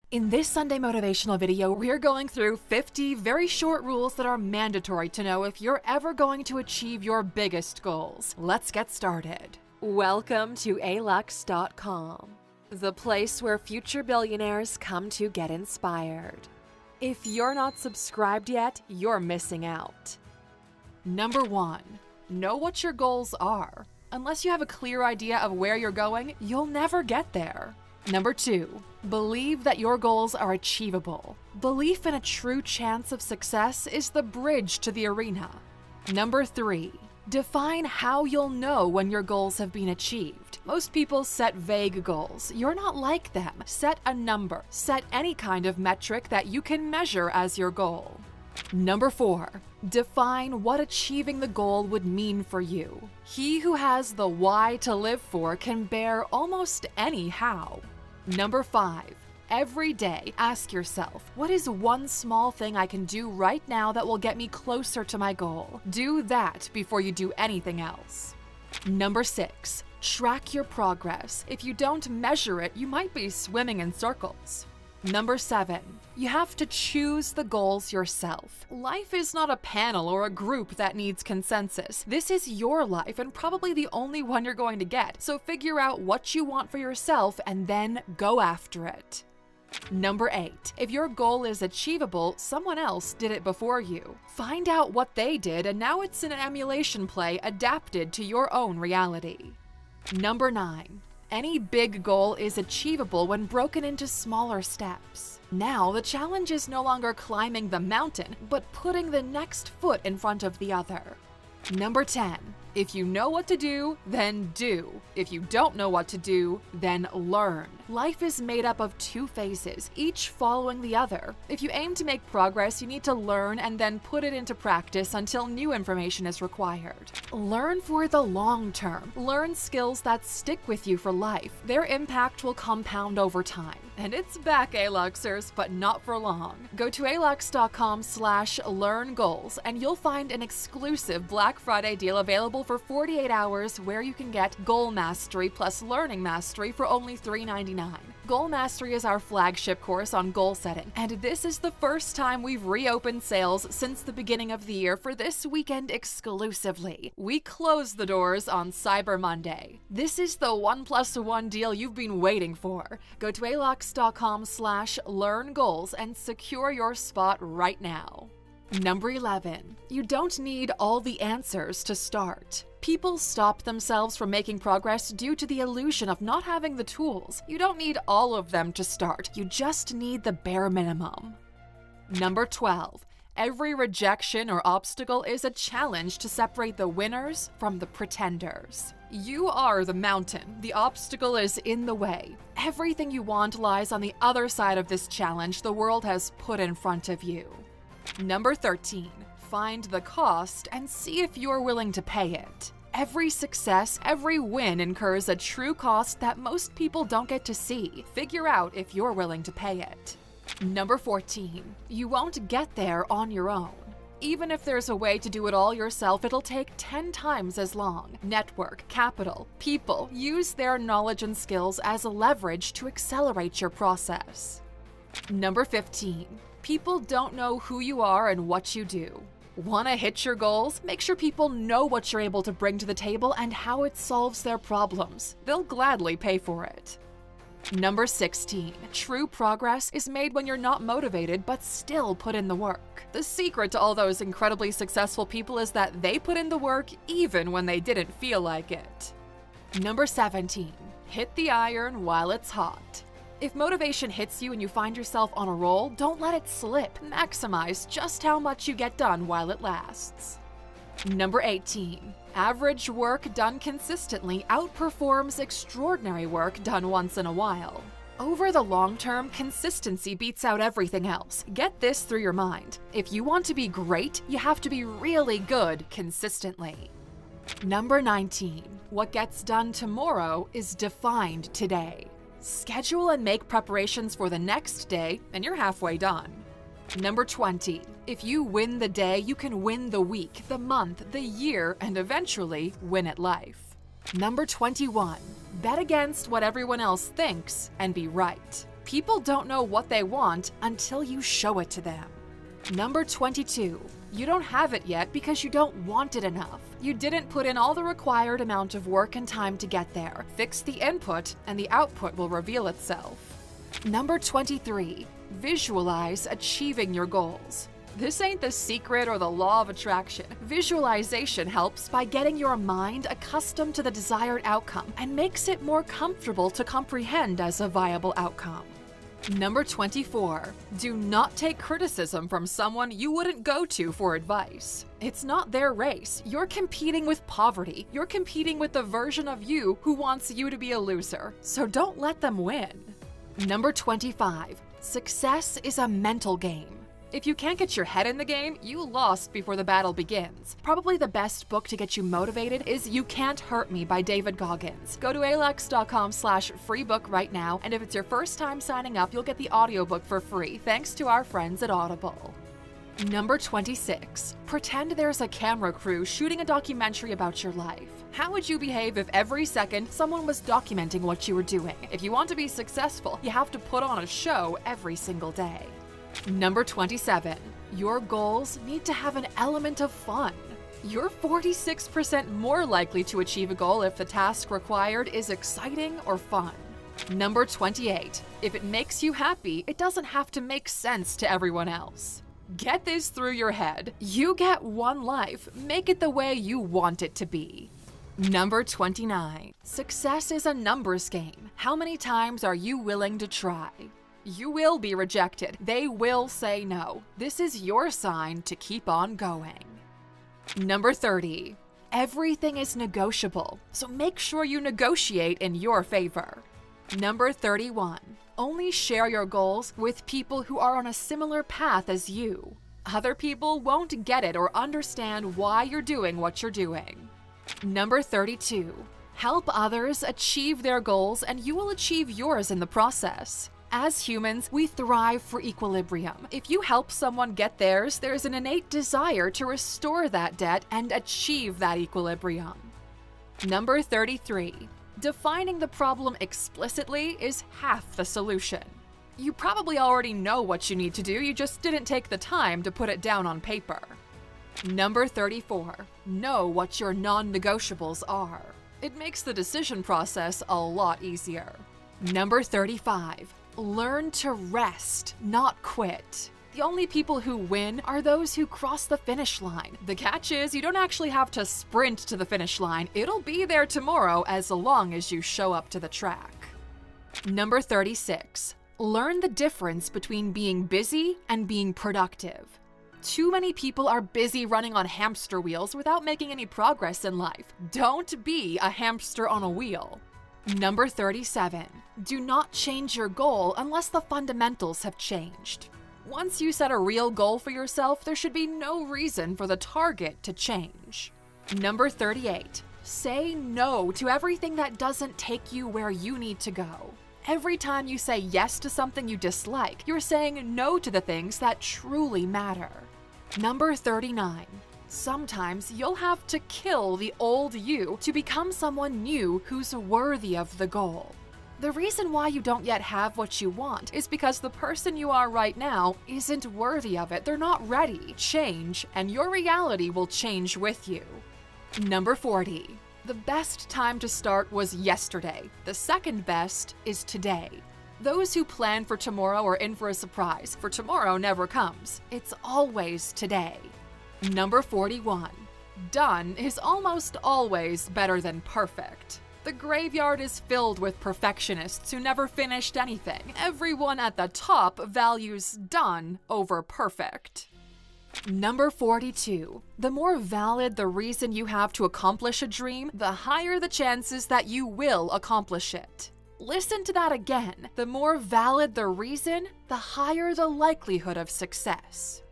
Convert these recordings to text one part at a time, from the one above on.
In this Sunday motivational video, we're going through 50 very short rules that are mandatory to know if you're ever going to achieve your biggest goals. Let's get started. Welcome to alux.com, the place where future billionaires come to get inspired. If you're not subscribed yet, you're missing out. Number 1. Know what your goals are. Unless you have a clear idea of where you're going, you'll never get there. Number 2. Believe that your goals are achievable. Belief in a true chance of success is the bridge to the arena. Number 3. Define how you'll know when your goals have been achieved. Most people set vague goals. You're not like them. Set a number. Set any kind of metric that you can measure as your goal. Number 4. Define what achieving the goal would mean for you. He who has the why to live for can bear almost any how. Number 5. Every day, ask yourself, what is one small thing I can do right now that will get me closer to my goal? Do that before you do anything else. Number 6. Track your progress. If you don't measure it, you might be swimming in circles. Number 7. You have to choose the goals yourself. Life is not a panel or a group that needs consensus. This is your life and probably the only one you're going to get. So figure out what you want for yourself and then go after it. Number 8. If your goal is achievable, someone else did it before you. Find out what they did, and now it's an emulation play adapted to your own reality. Number 9. Any big goal is achievable when broken into smaller steps. Now, the challenge is no longer climbing the mountain, but putting the next foot in front of the other. Number 10. If you know what to do, then do. If you don't know what to do, then learn. Life is made up of two phases, each following the other. If you aim to make progress, you need to learn and then put it into practice until new information is required. Learn for the long term. Learn skills that stick with you for life. Their impact will compound over time. And it's back, Aluxers, but not for long. Go to alux.com/learngoals and you'll find an exclusive Black Friday deal available for 48 hours where you can get Goal Mastery plus Learning Mastery for only $3.99. Goal Mastery is our flagship course on goal setting, and this is the first time we've reopened sales since the beginning of the year for this weekend exclusively. We close the doors on Cyber Monday. This is the 1+1 deal you've been waiting for. Go to alux.com/learngoals and secure your spot right now. Number 11. You don't need all the answers to start. People stop themselves from making progress due to the illusion of not having the tools. You don't need all of them to start. You just need the bare minimum. Number 12. Every rejection or obstacle is a challenge to separate the winners from the pretenders. You are the mountain. The obstacle is in the way. Everything you want lies on the other side of this challenge the world has put in front of you. Number 13. Find the cost and see if you're willing to pay it. Every success, every win incurs a true cost that most people don't get to see. Figure out if you're willing to pay it. Number 14. You won't get there on your own. Even if there's a way to do it all yourself, it'll take 10 times as long. Network, capital, people use their knowledge and skills as a leverage to accelerate your process. Number 15. People don't know who you are and what you do. Want to hit your goals? Make sure people know what you're able to bring to the table and how it solves their problems. They'll gladly pay for it. Number 16. True progress is made when you're not motivated but still put in the work. The secret to all those incredibly successful people is that they put in the work even when they didn't feel like it. Number 17. Hit the iron while it's hot. If motivation hits you and you find yourself on a roll, don't let it slip. Maximize just how much you get done while it lasts. Number 18. Average work done consistently outperforms extraordinary work done once in a while. Over the long term, consistency beats out everything else. Get this through your mind. If you want to be great, you have to be really good consistently. Number 19. What gets done tomorrow is defined today. Schedule and make preparations for the next day, and you're halfway done. Number 20. If you win the day, you can win the week, the month, the year, and eventually win at life. Number 21. Bet against what everyone else thinks and be right. People don't know what they want until you show it to them. Number 22. You don't have it yet because you don't want it enough. You didn't put in all the required amount of work and time to get there. Fix the input and the output will reveal itself. Number 23. Visualize achieving your goals. This ain't The Secret or the law of attraction. Visualization helps by getting your mind accustomed to the desired outcome and makes it more comfortable to comprehend as a viable outcome. Number 24. Do not take criticism from someone you wouldn't go to for advice. It's not their race. You're competing with poverty. You're competing with the version of you who wants you to be a loser. So don't let them win. Number 25. Success is a mental game. If you can't get your head in the game, you lost before the battle begins. Probably the best book to get you motivated is You Can't Hurt Me by David Goggins. Go to alex.com/freebook right now, and if it's your first time signing up, you'll get the audiobook for free, thanks to our friends at Audible. Number 26. Pretend there's a camera crew shooting a documentary about your life. How would you behave if every second someone was documenting what you were doing? If you want to be successful, you have to put on a show every single day. Number 27. Your goals need to have an element of fun. You're 46% more likely to achieve a goal if the task required is exciting or fun. Number 28. If it makes you happy, it doesn't have to make sense to everyone else. Get this through your head. You get one life. Make it the way you want it to be. Number 29. Success is a numbers game. How many times are you willing to try? You will be rejected. They will say no. This is your sign to keep on going. Number 30. Everything is negotiable, so make sure you negotiate in your favor. Number 31. Only share your goals with people who are on a similar path as you. Other people won't get it or understand why you're doing what you're doing. Number 32. Help others achieve their goals and you will achieve yours in the process. As humans, we thrive for equilibrium. If you help someone get theirs, there's an innate desire to restore that debt and achieve that equilibrium. Number 33. Defining the problem explicitly is half the solution. You probably already know what you need to do, you just didn't take the time to put it down on paper. Number 34. Know what your non-negotiables are. It makes the decision process a lot easier. Number 35. Learn to rest, not quit. The only people who win are those who cross the finish line. The catch is you don't actually have to sprint to the finish line. It'll be there tomorrow as long as you show up to the track. Number 36. Learn the difference between being busy and being productive. Too many people are busy running on hamster wheels without making any progress in life. Don't be a hamster on a wheel. Number 37. Do not change your goal unless the fundamentals have changed. Once you set a real goal for yourself, there should be no reason for the target to change. Number 38. Say no to everything that doesn't take you where you need to go. Every time you say yes to something you dislike, you're saying no to the things that truly matter. Number 39. Sometimes you'll have to kill the old you to become someone new who's worthy of the goal. The reason why you don't yet have what you want is because the person you are right now isn't worthy of it. They're not ready. Change, and your reality will change with you. Number 40. The best time to start was yesterday. The second best is today. Those who plan for tomorrow are in for a surprise, for tomorrow never comes. It's always today. Number 41. Done is almost always better than perfect. The graveyard is filled with perfectionists who never finished anything. Everyone at the top values done over perfect. Number 42. The more valid the reason you have to accomplish a dream, the higher the chances that you will accomplish it. Listen to that again. The more valid the reason, the higher the likelihood of success.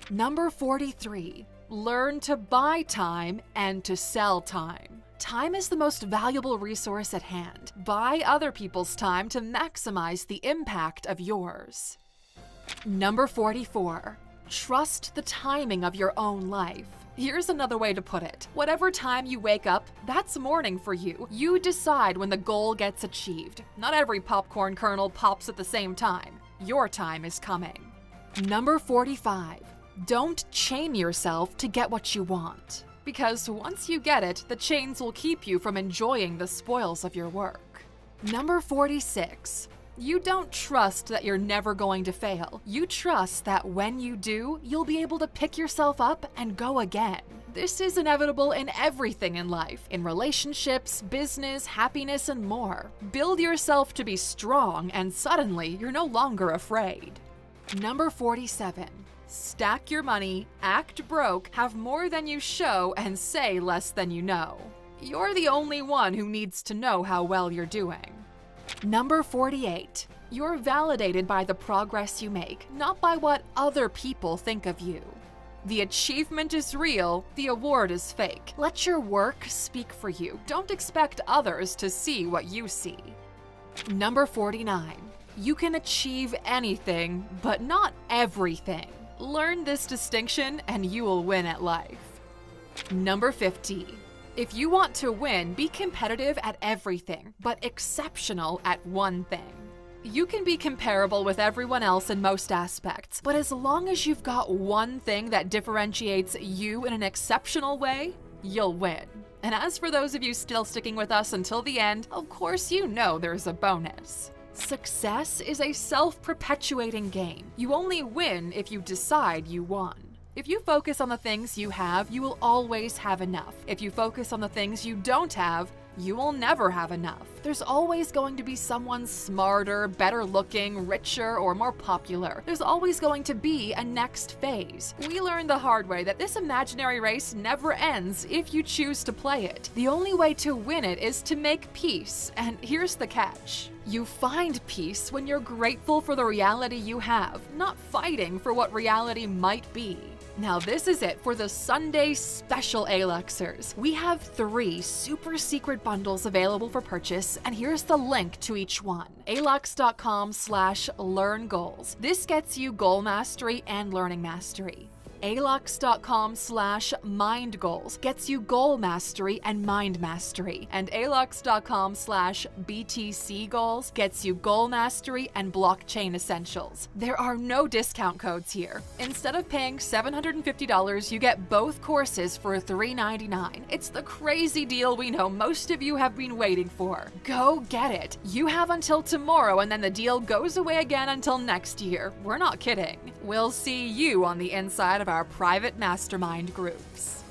Number 43. Learn to buy time and to sell time. Time is the most valuable resource at hand. Buy other people's time to maximize the impact of yours. Number 44. Trust the timing of your own life. Here's another way to put it. Whatever time you wake up, that's morning for you. You decide when the goal gets achieved. Not every popcorn kernel pops at the same time. Your time is coming. Number 45. Don't chain yourself to get what you want. Because once you get it, the chains will keep you from enjoying the spoils of your work. Number 46. You don't trust that you're never going to fail. You trust that when you do, you'll be able to pick yourself up and go again. This is inevitable in everything in life, in relationships, business, happiness, and more. Build yourself to be strong, and suddenly you're no longer afraid. Number 47. Stack your money, act broke, have more than you show, and say less than you know. You're the only one who needs to know how well you're doing. Number 48. You're validated by the progress you make, not by what other people think of you. The achievement is real, the award is fake. Let your work speak for you. Don't expect others to see what you see. Number 49. You can achieve anything, but not everything. Learn this distinction and you will win at life. Number 50. If you want to win, be competitive at everything, but exceptional at one thing. You can be comparable with everyone else in most aspects, but as long as you've got one thing that differentiates you in an exceptional way, you'll win. And as for those of you still sticking with us until the end, of course you know there's a bonus. Success is a self-perpetuating game. You only win if you decide you won. If you focus on the things you have, you will always have enough. If you focus on the things you don't have, you will never have enough. There's always going to be someone smarter, better looking, richer, or more popular. There's always going to be a next phase. We learned the hard way that this imaginary race never ends if you choose to play it. The only way to win it is to make peace, and here's the catch. You find peace when you're grateful for the reality you have, not fighting for what reality might be. Now this is it for the Sunday special Aluxers. We have 3 super secret bundles available for purchase, and here's the link to each one. alux.com/learngoals. This gets you goal mastery and learning mastery. alux.com/mindgoals gets you goal mastery and mind mastery, and alux.com/BTC goals gets you goal mastery and blockchain essentials. There are no discount codes here. Instead of paying $750, you get both courses for $399. It's the crazy deal we know most of you have been waiting for. Go get it. You have until tomorrow, and then the deal goes away again until next year. We're not kidding. We'll see you on the inside of our private mastermind groups.